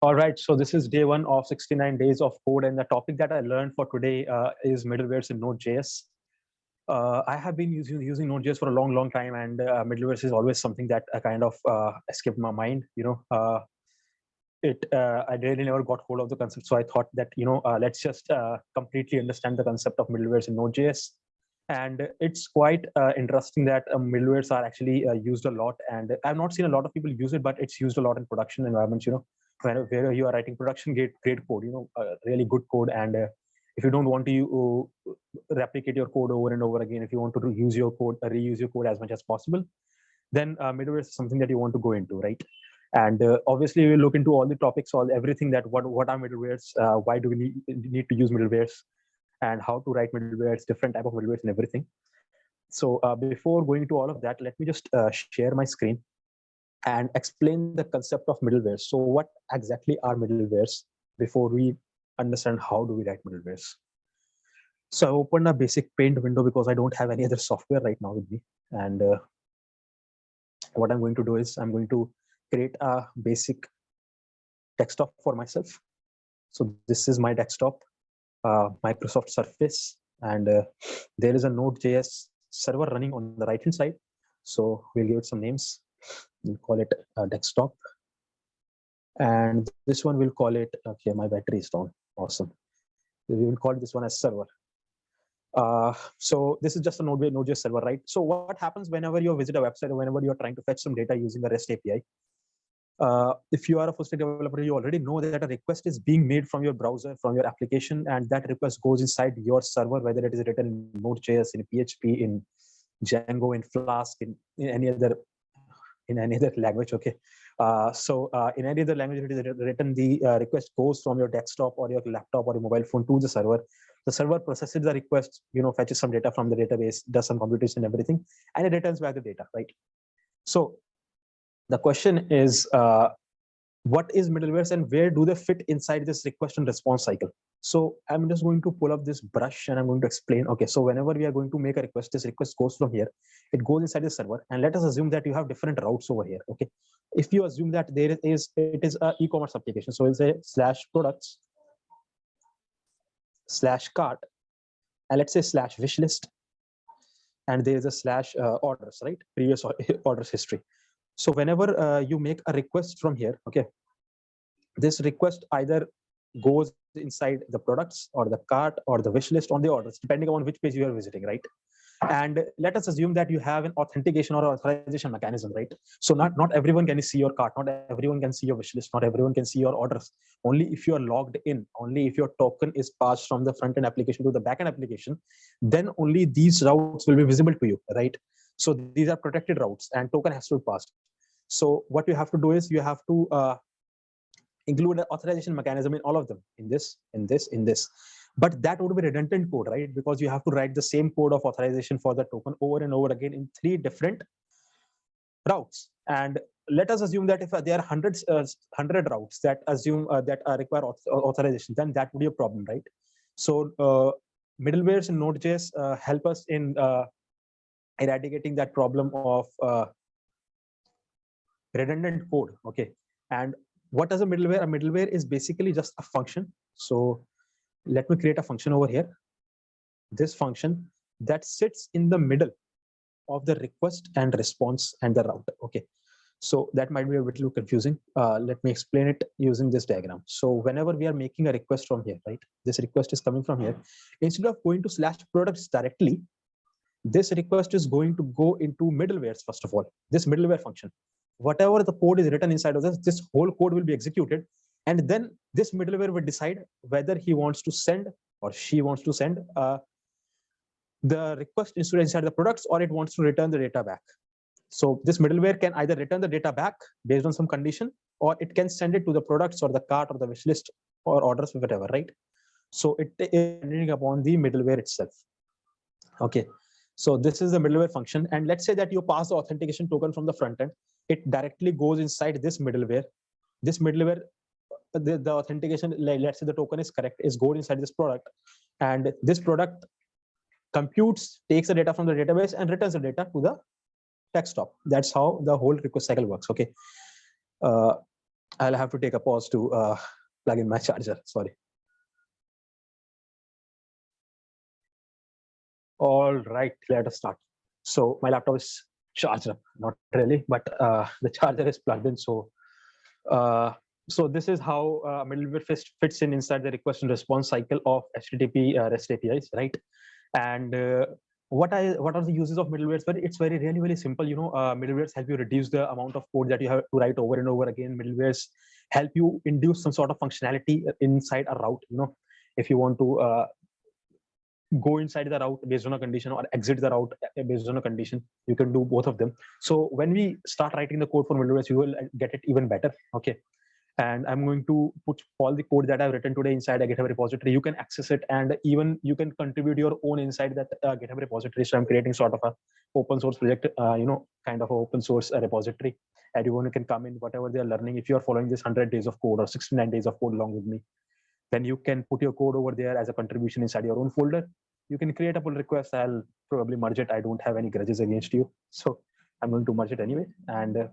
All right, so this is day one of 69 days of code, and the topic that I learned for today is middlewares in Node.js. I have been using Node.js for a long time, and middlewares is always something that I kind of escaped my mind. I really never got hold of the concept, so I thought that let's just completely understand the concept of middlewares in Node.js. And it's quite interesting that middlewares are actually used a lot, and I've not seen a lot of people use it, but it's used a lot in production environments. Where you are writing production grade code, really good code, and if you don't want to replicate your code over and over again, if you want to reuse your code as much as possible, then middleware is something that you want to go into, right? And obviously we'll look into all the topics, everything that what are middlewares, why do we need to use middlewares, and how to write middlewares, different type of middlewares and everything. So before going into all of that, let me just share my screen and explain the concept of middlewares. So what exactly are middlewares before we understand how do we write middlewares. So I opened a basic paint window because I don't have any other software right now with me. And what I'm going to do is I'm going to create a basic desktop for myself. So this is my desktop, Microsoft Surface, and there is a Node.js server running on the right hand side. So we'll give it some names. We'll call it desktop, and this one we'll call it, okay, my battery is down, awesome. We will call this one as server. So this is just a Node.js server, right? So what happens whenever you visit a website or whenever you're trying to fetch some data using a REST API, if you are a full stack developer, you already know that a request is being made from your browser, from your application, and that request goes inside your server, whether it is written in Node.js, in PHP, in Django, in Flask, in any other language. Okay. In any other language it is written, the request goes from your desktop or your laptop or your mobile phone to the server. The server processes the request, fetches some data from the database, does some computation and everything, and it returns back the data, right? So the question is, what is middlewares and where do they fit inside this request and response cycle? So I'm just going to pull up this brush and I'm going to explain. Okay, so whenever we are going to make a request, this request goes from here, it goes inside the server, and let us assume that you have different routes over here. Okay, if you assume that it is a e-commerce application, so it's a /products /cart, and let's say /wishlist, and there is a /orders, right? Previous orders history. So whenever you make a request from here, okay, this request either goes inside the products or the cart or the wish list on the orders, depending on which page you are visiting, right? And let us assume that you have an authentication or authorization mechanism, right? So not everyone can see your cart, not everyone can see your wish list, not everyone can see your orders. Only if you are logged in, only if your token is passed from the front end application to the back end application, then only these routes will be visible to you, right? So these are protected routes and token has to be passed. So what you have to do is you have to include an authorization mechanism in all of them, in this. But that would be redundant code, right? Because you have to write the same code of authorization for the token over and over again in 3 different routes. And let us assume that if there are 100 routes that assume that require authorization, then that would be a problem, right? So middlewares in Node.js help us in eradicating that problem of redundant code. Okay, and what is a middleware? A middleware is basically just a function. So let me create a function over here. This function that sits in the middle of the request and response and the route. Okay, so that might be a little confusing. Let me explain it using this diagram. So whenever we are making a request from here, right, this request is coming from here. Instead of going to /products directly, this request is going to go into middlewares. First of all, this middleware function, whatever the code is written inside of this whole code will be executed, and then this middleware will decide whether he wants to send or she wants to send the request inside the products, or it wants to return the data back. So this middleware can either return the data back based on some condition, or it can send it to the products or the cart or the wish list or orders, whatever, right? So it is depending upon the middleware itself. Okay, so this is the middleware function, and let's say that you pass the authentication token from the front end. It directly goes inside this middleware. This middleware, the authentication, let's say the token is correct, is going inside this product, and this product computes, takes the data from the database and returns the data to the desktop. That's how the whole request cycle works. Okay, I'll have to take a pause to plug in my charger. Sorry. All right, let us start. So my laptop is charged up, not really, but the charger is plugged in. So this is how middleware fits in inside the request and response cycle of HTTP REST APIs, right? And what are the uses of middlewares? But it's really simple. Middlewares help you reduce the amount of code that you have to write over and over again. Middlewares help you induce some sort of functionality inside a route. If you want to go inside the route based on a condition or exit the route based on a condition, you can do both of them. So when we start writing the code for middlewares, you will get it even better. Okay. And I'm going to put all the code that I've written today inside a GitHub repository. You can access it, and even you can contribute your own inside that GitHub repository. So I'm creating sort of a open source project, kind of an open source repository. Everyone can come in, whatever they are learning. If you are following this 100 days of code or 69 days of code along with me, then you can put your code over there as a contribution inside your own folder. You can create a pull request. I'll probably merge it. I don't have any grudges against you. So I'm going to merge it anyway. And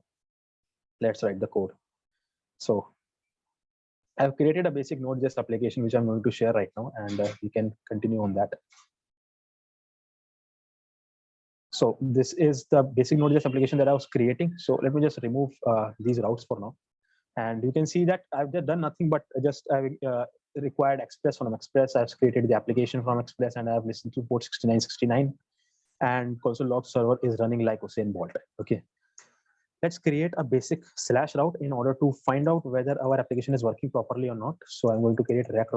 let's write the code. So I've created a basic NodeJS application, which I'm going to share right now, and we can continue on that. So this is the basic NodeJS application that I was creating. So let me just remove these routes for now. And you can see that I've just done nothing but just required Express from Express. I've created the application from Express, and I've listened to port 6969. And console log server is running like Usain Bolt. Okay. Let's create a basic slash route in order to find out whether our application is working properly or not. So I'm going to create rec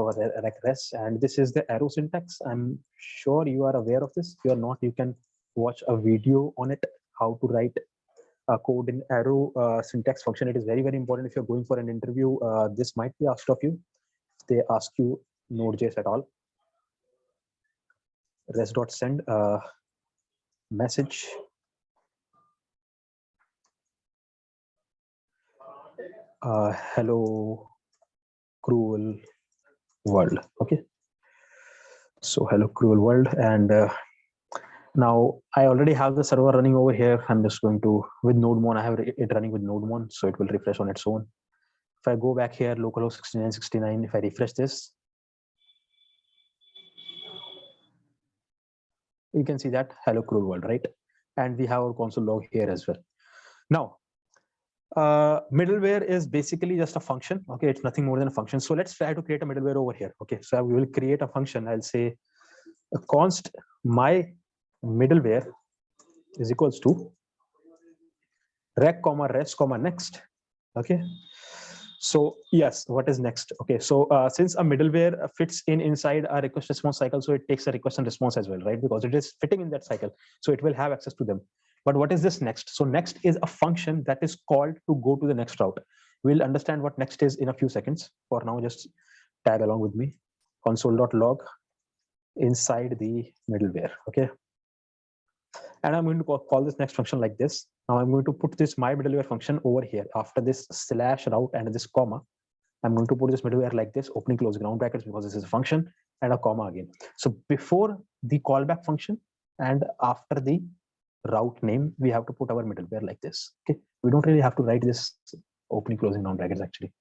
res, and this is the arrow syntax. I'm sure you are aware of this. If you're not, you can watch a video on it, how to write a code in arrow syntax function. It is very important if you're going for an interview. This might be asked of you. If they ask you Node.js at all. Res.send message. Hello cruel world. Okay, so hello cruel world, and now I already have the server running over here. I'm just going to, with nodemon, I have it running with nodemon, so it will refresh on its own. If I go back here, localhost 6969, if I refresh this, you can see that hello cruel world, right? And we have our console log here as well. Now middleware is basically just a function. Okay, it's nothing more than a function. So let's try to create a middleware over here. Okay, so we will create a function. I'll say a const my middleware is equals to rec comma res comma next. Okay, so yes, what is next? Okay, so since a middleware fits inside a request response cycle, so it takes a request and response as well, right? Because it is fitting in that cycle, so it will have access to them. But what is this next? So next is a function that is called to go to the next route. We'll understand what next is in a few seconds. For now, just tag along with me. Console.log inside the middleware. Okay. And I'm going to call this next function like this. Now I'm going to put this my middleware function over here after this slash route and this comma. I'm going to put this middleware like this, opening closing round brackets, because this is a function, and a comma again. So before the callback function and after the route name, we have to put our middleware like this. Okay, we don't really have to write this opening closing round brackets actually.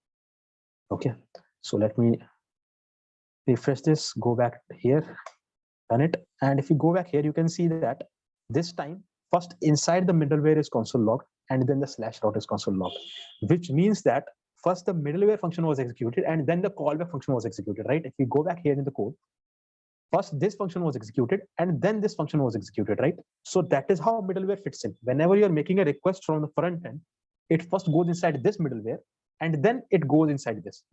Okay, so let me refresh this, go back here, run it, and if you go back here, you can see that this time first inside the middleware is console log, and then the slash route is console log, which means that first the middleware function was executed and then the callback function was executed, right? If we go back here in the code, first this function was executed and then this function was executed, right? So that is how middleware fits in. Whenever you're making a request from the front end, it first goes inside this middleware and then it goes inside this.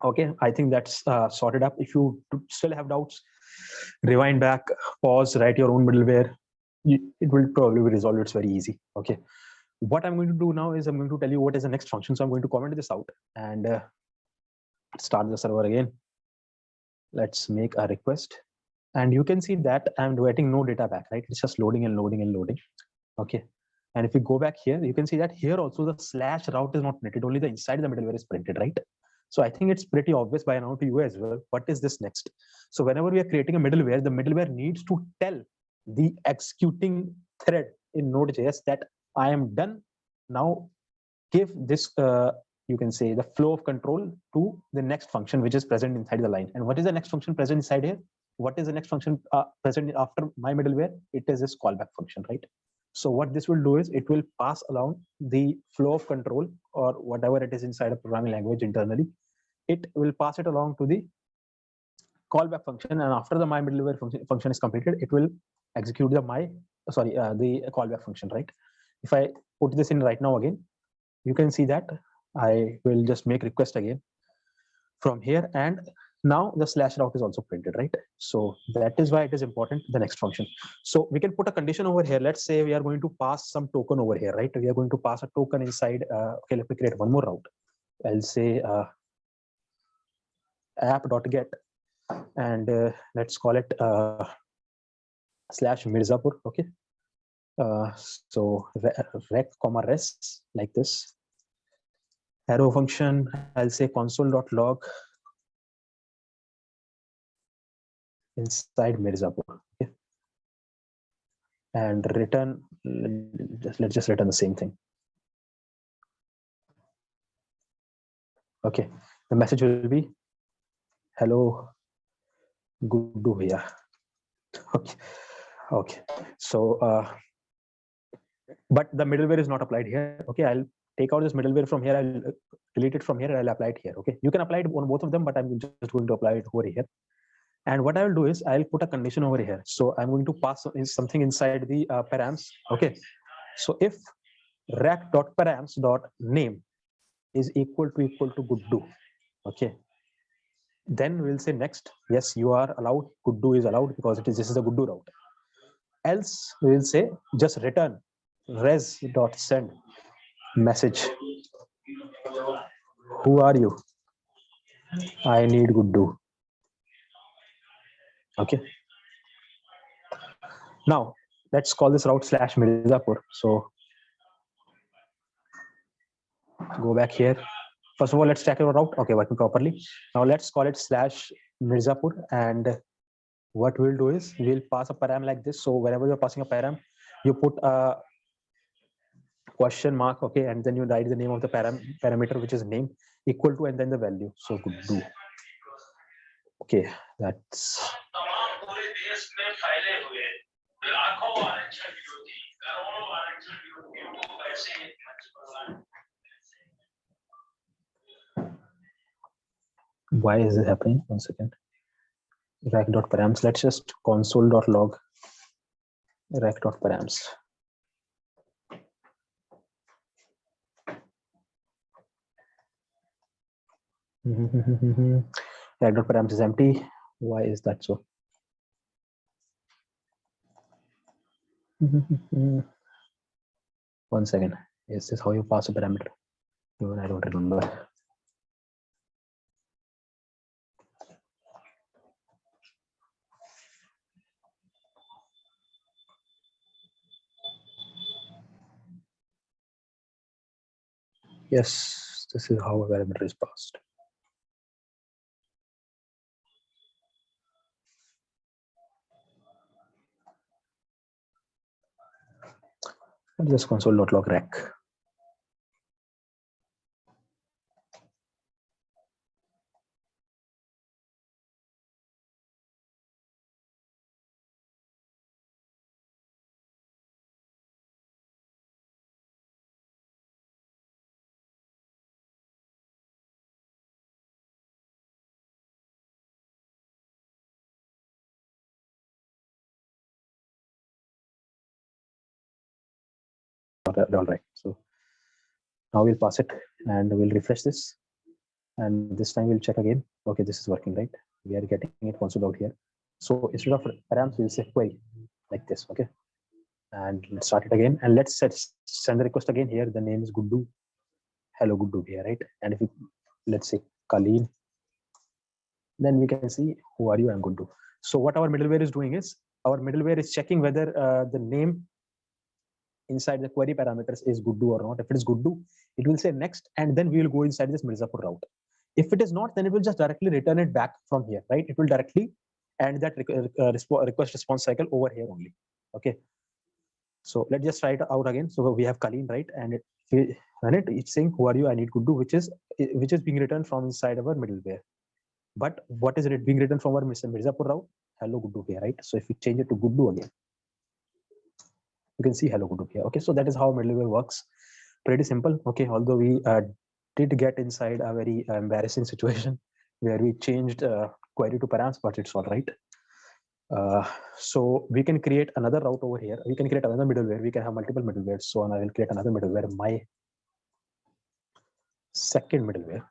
Okay, I think that's sorted up. If you still have doubts, rewind back, pause, write your own middleware. It will probably be resolved. It's very easy. Okay, what I'm going to do now is I'm going to tell you what is the next function. So I'm going to comment this out and start the server again. Let's make a request, and you can see that I'm getting no data back, right? It's just loading and loading and loading. Okay, and if you go back here, you can see that here also the slash route is not printed, only the inside the middleware is printed, right? So I think it's pretty obvious by now to you as well. What is this next? So whenever we are creating a middleware, the middleware needs to tell the executing thread in Node.js that I am done. Now give this you can say the flow of control to the next function which is present inside the line. And what is the next function present inside here? What is the next function present after my middleware? It is this callback function, right? So what this will do is it will pass along the flow of control or whatever it is inside a programming language internally. It will pass it along to the callback function, and after the my middleware function is completed, it will execute the the callback function, right? If I put this in right now again, you can see that I will just make request again from here, and now the slash route is also printed, right? So that is why it is important, the next function. So we can put a condition over here. Let's say we are going to pass some token over here, right? We are going to pass a token inside. Okay, let me create one more route. I'll say app.get, and let's call it slash Mirzapur. Okay. So rec comma res like this. Arrow function, I'll say console.log inside Mirzapur. Okay. And return, let's just return the same thing. Okay, the message will be hello, Guddu bhaiya. Okay. So but the middleware is not applied here. Okay, I'll take out this middleware from here, I'll delete it from here, and I'll apply it here. Okay, you can apply it on both of them, but I'm just going to apply it over here. And what I will do is I'll put a condition over here. So I'm going to pass something inside the params. Okay, so if rack.params.name is equal to Guddu, okay, then we'll say next, yes, you are allowed, Guddu is allowed because this is a Guddu route. Else we will say just return res.send message. Who are you? I need Guddu. Okay. Now let's call this route slash Mirzapur. So go back here. First of all, let's check our route. Okay, working properly. Now let's call it slash Mirzapur, and what we'll do is we'll pass a param like this. So wherever you're passing a param, you put a question mark, okay, and then you write the name of the parameter, which is name, equal to, and then the value. So Guddu. Okay, that's. Why is it happening? 1 second. Rack.params. Let's just console.log rack.params. Rack.params is empty. Why is that so? 1 second. Is this how you pass a parameter? I don't remember. Yes, this is how a parameter is passed. Just console.log rack. All right, so now we'll pass it and we'll refresh this, and this time we'll check again. Okay, this is working, right? We are getting it console out here. So instead of params, we'll say query like this. Okay, and let's start it again, and let's send the request again. Here the name is Guddu. Hello Guddu here, right? And if we, let's say Colleen, then we can see who are you, I'm Guddu. So what our middleware is doing is our middleware is checking whether the name inside the query parameters is Guddu or not. If it is Guddu, it will say next, and then we will go inside this Mirzapur route. If it is not, then it will just directly return it back from here, right? It will directly end that request response cycle over here only. Okay. So let's just try it out again. So we have Colleen, right? And we run it, it's saying who are you, I need Guddu, which is being written from inside our middleware. But what is it being written from our Mirzapur route? Hello Guddu here, right? So if we change it to Guddu again, you can see hello Guddu here. Okay, so that is how middleware works. Pretty simple. Okay, although we did get inside a very embarrassing situation where we changed query to params, but it's all right. So we can create another route over here. We can create another middleware. We can have multiple middlewares. So I will create another middleware, my second middleware.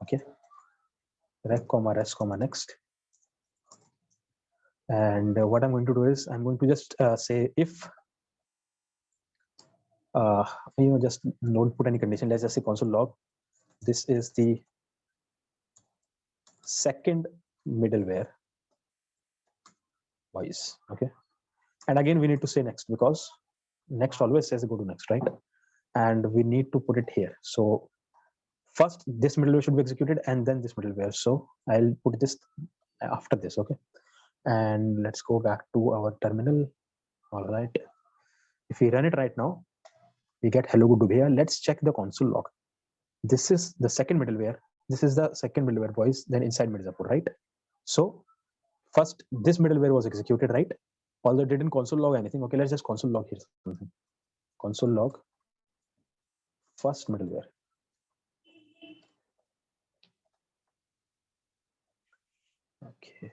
Okay, rec comma res comma next. And what I'm going to do is I'm going to just say if just don't put any condition. Let's just say console log. This is the second middleware voice. Okay, and again we need to say next because next always says go to next, right? And we need to put it here. So first this middleware should be executed and then this middleware. So I'll put this after this. Okay, and let's go back to our terminal. All right, if we run it right now, we get hello Guddu here. Let's check the console log. This is the second middleware. This is the second middleware voice, then inside Mirzapur, right? So first this middleware was executed, right? Although it didn't console log anything. Okay, let's just console log here. Console log first middleware. Okay.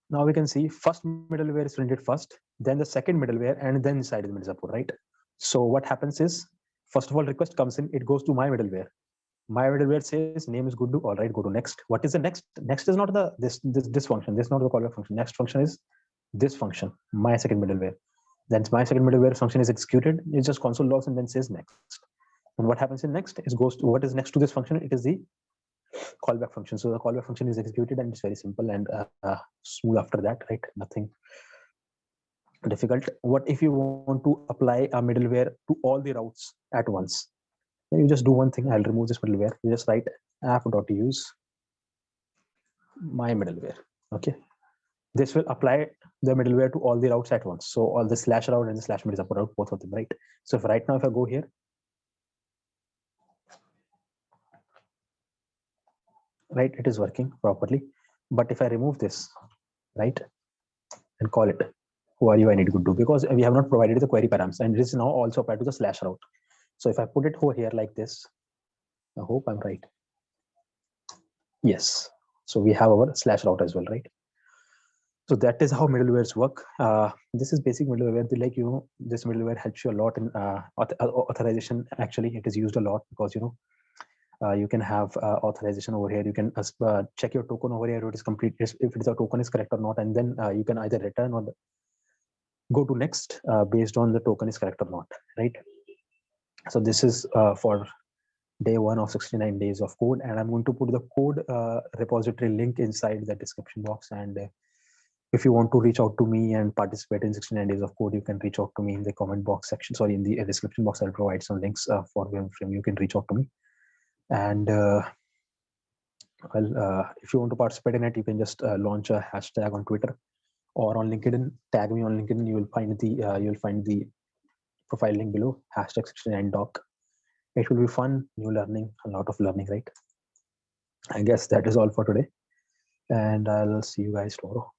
Now we can see first middleware is printed first, then the second middleware, and then inside the Mirzapur, right? So what happens is, first of all, request comes in, it goes to my middleware. My middleware says name is Guddu. All right, go to next. What is the next? Next is not the this function. This is not the callback function. Next function is this function, my second middleware. Then my second middleware function is executed. It just console logs and then says next. And what happens in next is goes to what is next to this function. It is the callback function. So the callback function is executed and it's very simple and smooth after that, right? Nothing difficult. What if you want to apply a middleware to all the routes at once? Then you just do one thing. I'll remove this middleware. You just write app.use my middleware. Okay. This will apply the middleware to all the routes at once. So all the slash route and the slash Mirzapur route, both of them, right? So if right now, if I go here, right, it is working properly. But if I remove this, right, and call it, who are you, I need to do, because we have not provided the query params, and it is now also applied to the slash route. So if I put it over here like this, I hope I'm right. Yes. So we have our slash route as well, right? So that is how middlewares work. This is basic middleware. Like, you know, this middleware helps you a lot in authorization. Actually, it is used a lot because, you know, you can have authorization over here. You can check your token over here. It is complete if it is a token is correct or not, and then you can either return or go to next based on the token is correct or not, right? So this is for day 1 of 69 days of code, and I'm going to put the code repository link inside the description box. And if you want to reach out to me and participate in 69 days of code, you can reach out to me in the comment box section. Sorry, in the description box, I'll provide some links for where you can reach out to me. And if you want to participate in it, you can just launch a hashtag on Twitter or on LinkedIn. Tag me on LinkedIn. You will find the profile link below, hashtag 69doc. It will be fun, new learning, a lot of learning, right? I guess that is all for today, and I'll see you guys tomorrow.